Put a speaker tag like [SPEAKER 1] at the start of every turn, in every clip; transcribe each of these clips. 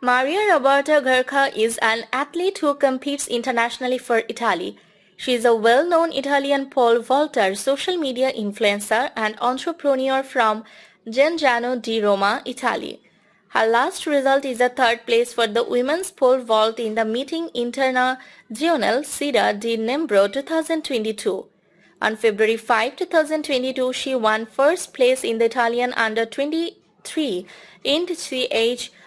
[SPEAKER 1] Maria Roberta Gherca is an athlete who competes internationally for Italy. She is a well-known Italian pole vaulter, social media influencer and entrepreneur from Gennano di Roma, Italy. Her last result is a third place for the women's pole vault in the meeting Internazionale Città di Nembro 2022. On February 5, 2022, she won first place in the Italian U23 Ind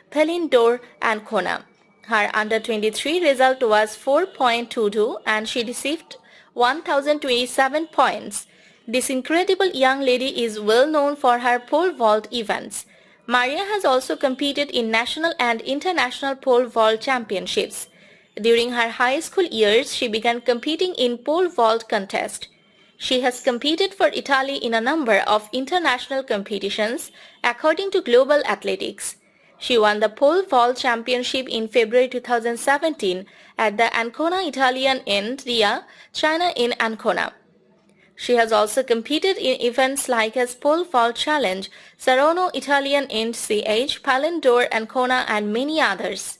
[SPEAKER 1] Palaindoor Ancona. Her under-23 result was 4.22 and she received 1027 points. This incredible young lady is well known for her pole vault events. Maria has also competed in national and international pole vault championships. During her high school years, she began competing in pole vault contest. She has competed for Italy in a number of international competitions according to Global Athletics. She won the pole vault championship in February 2017 at the Ancona Italian Ind, China in Ancona. She has also competed in events like as Pole Vault Challenge, Saronno Italian Ind Palaindoor Ancona and many others.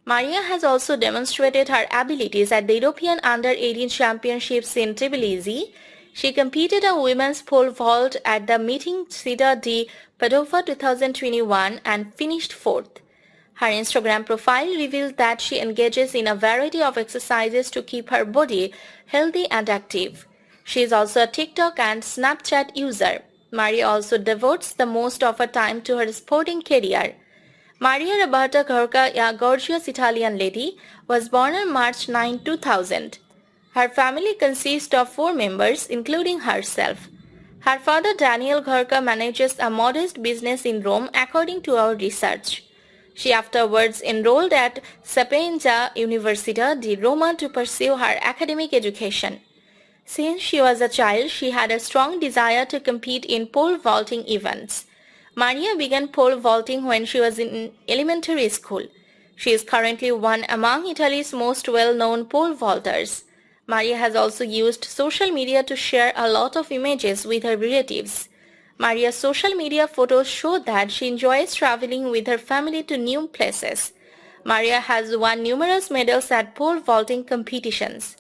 [SPEAKER 1] Maria has also demonstrated her abilities at the European Under-18 Championships in Tbilisi. She competed a women's pole vault at the meeting Città di Padova 2021 and finished fourth. Her Instagram profile reveals that she engages in a variety of exercises to keep her body healthy and active. She is also a TikTok and Snapchat user. Maria also devotes the most of her time to her sporting career. Maria Roberta Gherca, a gorgeous Italian lady, was born on March 9, 2000. Her family consists of 4 members, including herself. Her father Daniel Gherca manages a modest business in Rome according to our research. She afterwards enrolled at Sapienza Università di Roma to pursue her academic education. Since she was a child, she had a strong desire to compete in pole vaulting events. Maria began pole vaulting when she was in elementary school. She is currently one among Italy's most well-known pole vaulters. Maria has also used social media to share a lot of images with her relatives. Maria's social media photos show that she enjoys traveling with her family to new places. Maria has won numerous medals at pole vaulting competitions.